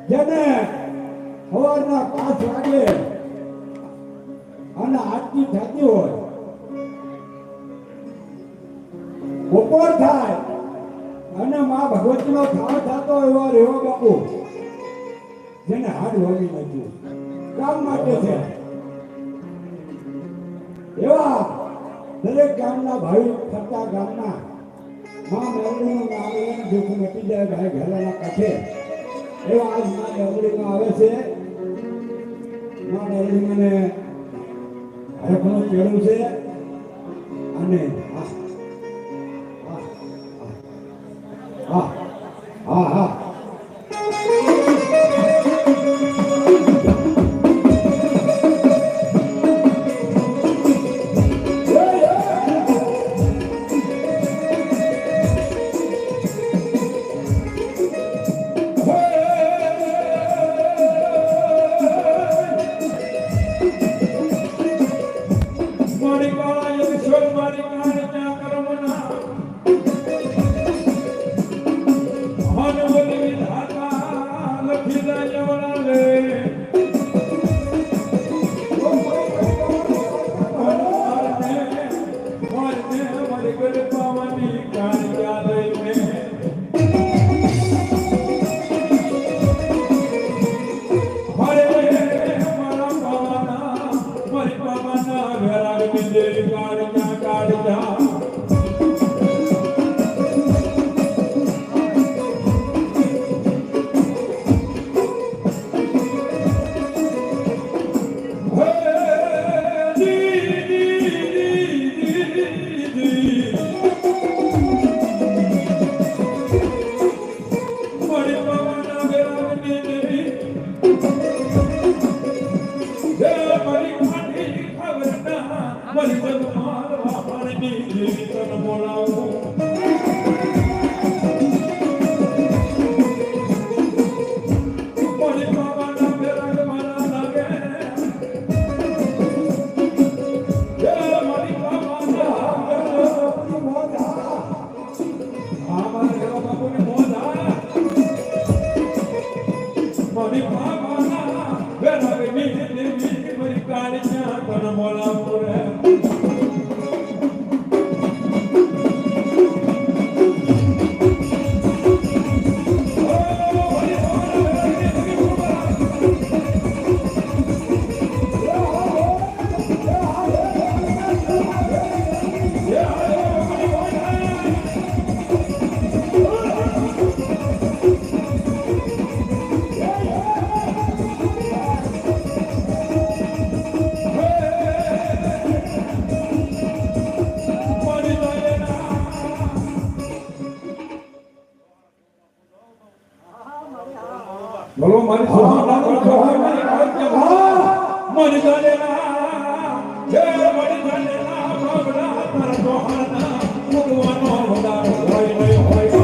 જેને સવારના 5 વાગે અને આરતી થતી હોય, બપોર થાય અને માં ભગવતીનો થાળ થતો એવા રેવા બાપુ જેને હાડ વાગી નાખ્યું કામ માટે છે એવા દરેક ગામના ભાઈ ફરતા ગામના માં મેળવીનું નામ લઈને દુઃખ મટી જાય ભાઈ ઘેલાના કાંઠે એવા આજ માં મેળવીમાં આવે છે. માં મેળવી મને હરખનું કેળું છે અને હા હા હા બોલો મારી મરી જાનેલા જય મરી જાનેલા બાબડા તારા જોહાના ભગવાનો વધારો હોય નહીં હોય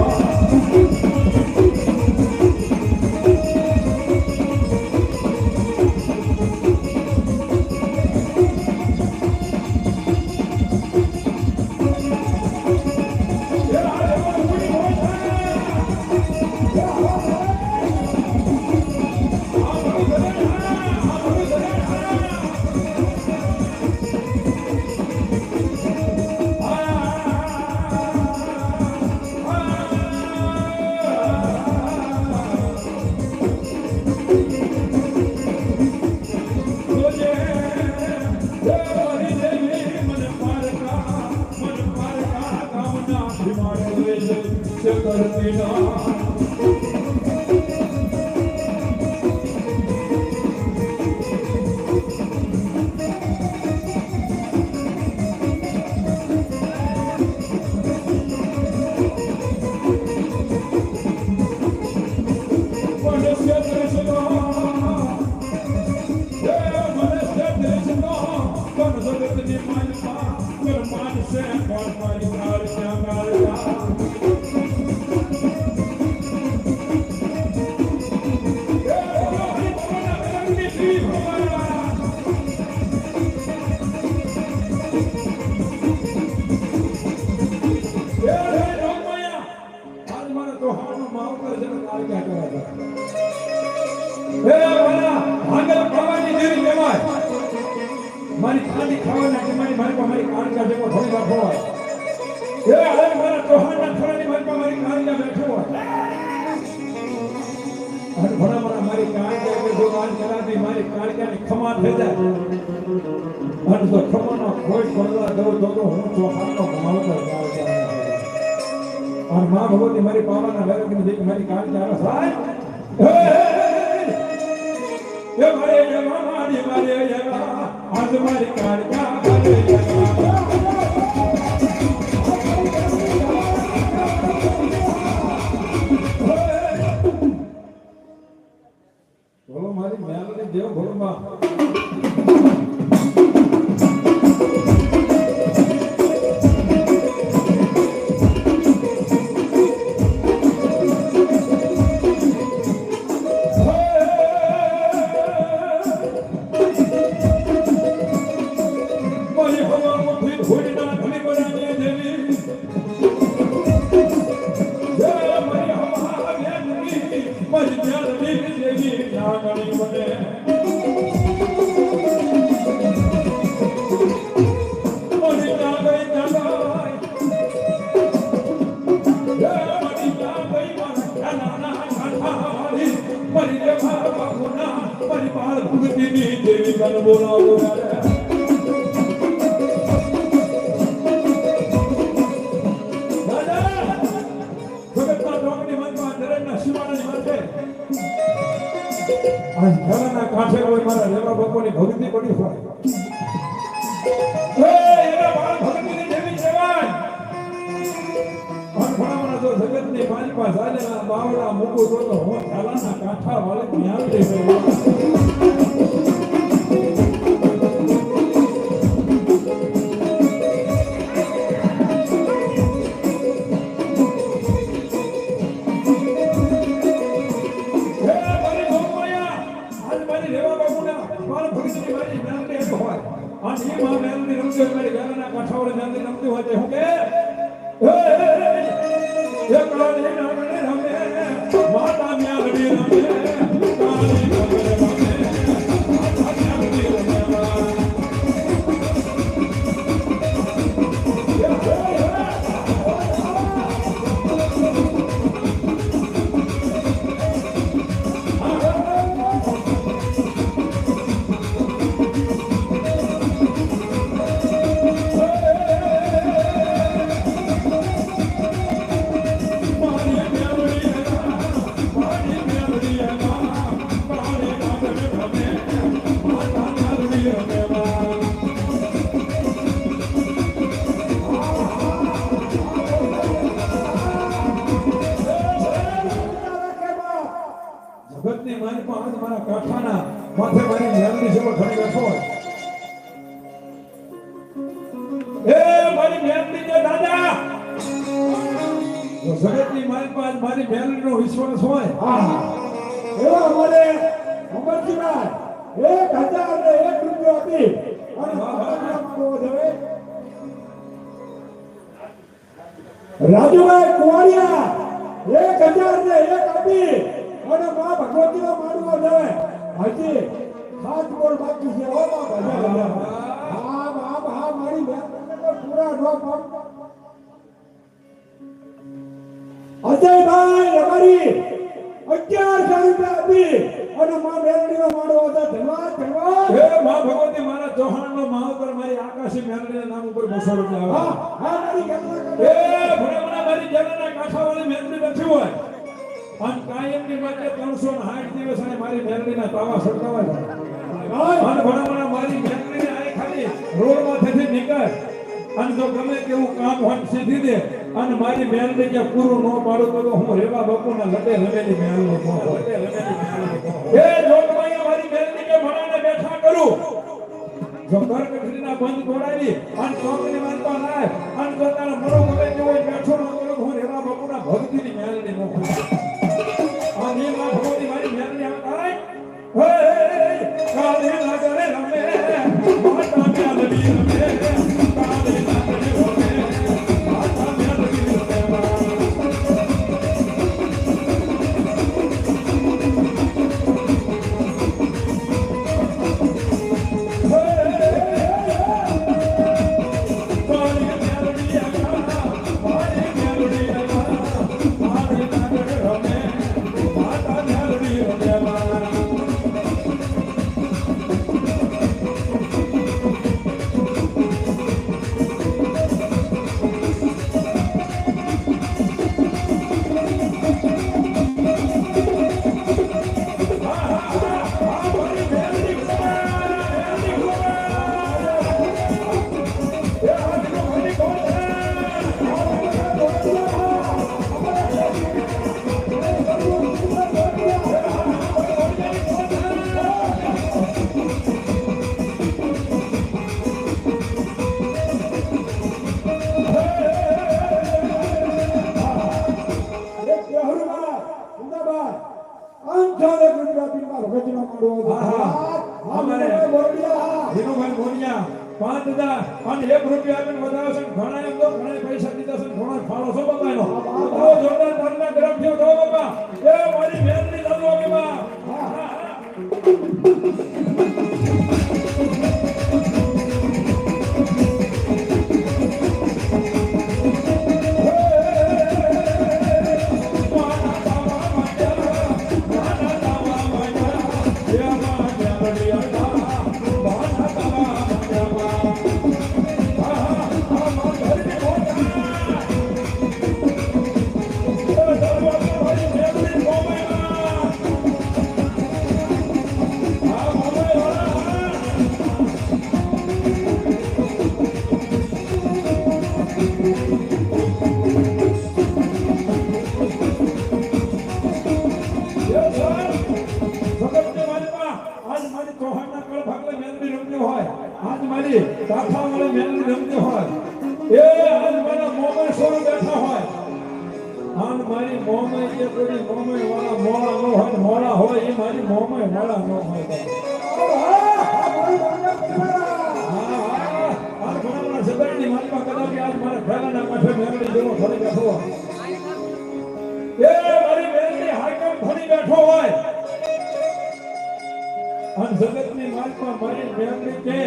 એ વાલા આગળ ખાવાની દેવી કહેવાય મારી ખાલી ખાવાના કે મારી મારી કાળકા જેવો થોડી વાર હોય એ હવે મારા તોહાના થોડાની મારી કાળકા બેઠો હોય અને ભણા મારી કાળકા કે જો વાત કરાતી મારી કાળકાની ખમા થઈ જાય અને તો ખમાનો ખોટ પડવા દઉં તો હું ચોખાનો માવતર કાળકા અને માં ભગવતી મારી પાવાના લગન દેખ મારી કાળકા આવે સાહેબ એ મારે આજ મારી કાળકા બોલો મારી મેલની દેવ ભોળમાં કાંઠે કોઈ મારા રેવા બાપુની ભક્તિ પડી હોય એના બાળ ભક્તિની દેવી કહેવાય ભણવાના જો જગતની પાંચ પાંચ આલેના બાવડા મૂકું તો હું ઝાલાના કાંઠા વાળી ન્યાલ દે જગતની મારી પાસે મારા કાઠાના માથે મારી મેલની જેવો ઘણી બેઠો હોય એ મારી મેલની જે દાદા જગતની મારી પાસે મારી મેલનો વિશ્વાસ હોય એવા અમારે અમરજીભાઈ 1001 રૂપિયો આપી અને રાજુભાઈ કુવારિયા 1001 આપી અને માં ભગવતીનો માનવો જાય હજી 7 બોલ બાકી છે ઓ માં ભગવાન હા મારી બેન તો પૂરા નો પણ અજયભાઈ અમારી 1100 રૂપિયા આપી અને માં મેલડીનો માનવો જાય ધન્યવાદ હે માં ભગવતી મારા ચૌહાણનો માવતર મારી આકાશી મેલડીના નામ ઉપર 200 રૂપિયા હા મારી કેટલા એ ભણવાના મારી જગતના કાંઠાવાળી મેલડી નથી હોય અને કાયમની માટે 360 દિવસ અને મારી મેલડીના તાવા સળગાવા જાય અને ભણાવણા મારી મેલડીને આય ખાલી રોડમાંથી નીકળ અને જો ગમે તેવું કામ હોય સીધી દે અને મારી મેલડી કે પૂરું ન પાડું તો હું રેવા બાપુના લડે રમેલી મેલડી નો હોય એ જો તમારી મારી મેલડી કે ભણાને બેઠા કરું જો કરકટરીના બંધ તોડાવી અને ચોકની માનતા લાય અને જો તારા મરો ગમે તેવો બેઠો ન કરું હું રેવા બાપુના ભક્તિની મેલડી નો હોય અને માં ભગવતી મારી મેલડી આવતા હે કાલે નગરે રમે માતા મેલડી રમે કાલે નગરે રમે માતા મેલડી રમે અહીંયા 5000 અને 1 રૂપિયા આપીને વધારો છે ઘણા એમ તો ઘણા પૈસા દીધા છે ઘણા ફાળો છો બાપા એનો તો જોરદાર તાળીના ગરમથી ઉઠો બાપા એ મારી મહેરબાની દાદુ કે બા જગતની માલમાં મારી મહેરબાની કે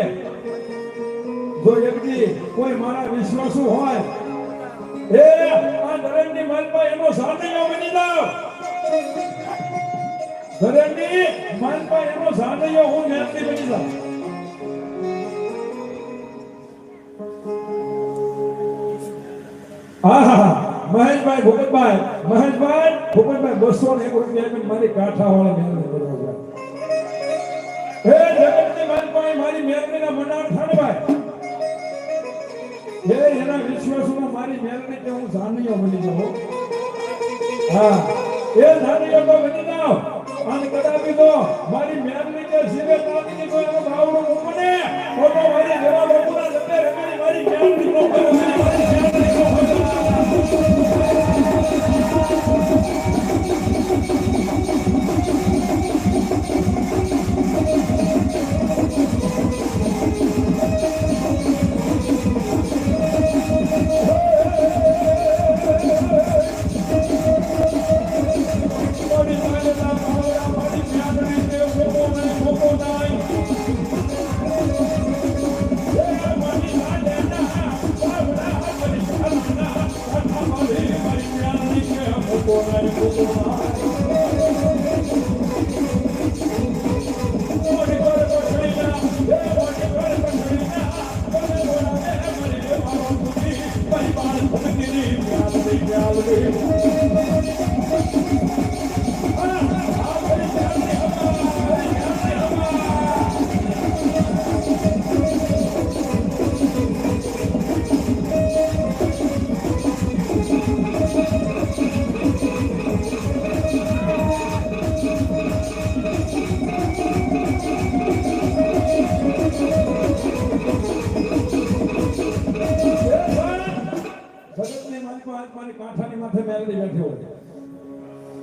જો એકદી કોઈ મારા વિશ્વાસુ હોય એ આ ધરણની માલમાં એનો સાનિયો બની જાવ ધરણની માલમાં એનો સાનિયો હું મહેરબાની બની જાવ આહા મહેશભાઈ ભૂપતભાઈ 201 રૂપિયા મારી કાંઠા વાળા મહેરબાની કરો હે જગતની માલમાં મારી મહેરબાનીના મંડાણ ઠાણભાઈ હે એના વિશ્વાસમાં મારી મહેરબાની કે હું જાનિયો બની જાઉં હા એ જાનિયો તો બની જાવ અને કદાપી તો મારી મહેરબાની કે જીવે તાપની કોઈ એનો ભાવનો મને ફોટો મારી જેવા બાપુના જતે રમેલી મારી મહેરબાની નો કરો મારી મહેરબાની નો કરો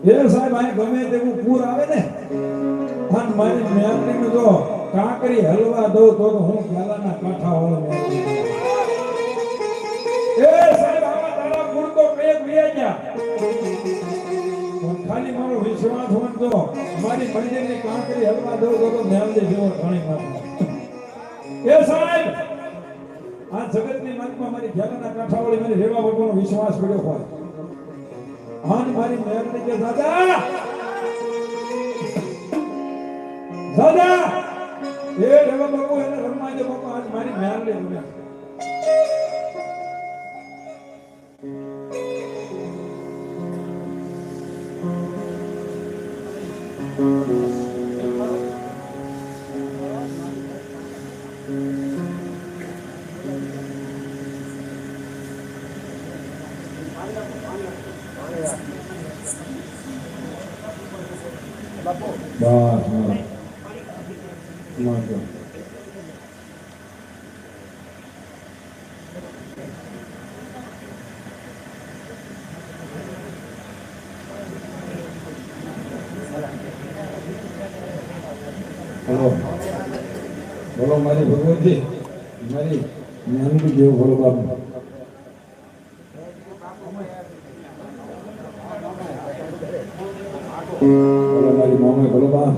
એ સાહેબ આ ગમે તેવું પૂર આવે ને અને મારી મહેરબાની જો કાંકરી હલવા દઉં તો હું ગાલાના કાંઠા વાળો એ સાહેબ આમાં તારા પૂર તો કઈક વિયા ગયા પણ ખાલી મારો વિશ્વાસ હોય તો મારી મરજીની કાંકરી હલવા દઉં તો મહેરબાની જેવો ઘણી મારો એ સાહેબ આ જગતની માલિકમાં મારી ગાલાના કાંઠા વાળી મારી રેવા બાપુનો વિશ્વાસ પડ્યો હોય આજ મારી મહેરબાની કે દાદા દાદા એ રેવા બાપુ એને રમાજે બાપુ આજ મારી મહેરબાની બોલો મારી ભગવતી મારી નાની જેવું ભલો બાપ મારી મામા ભલો બાપ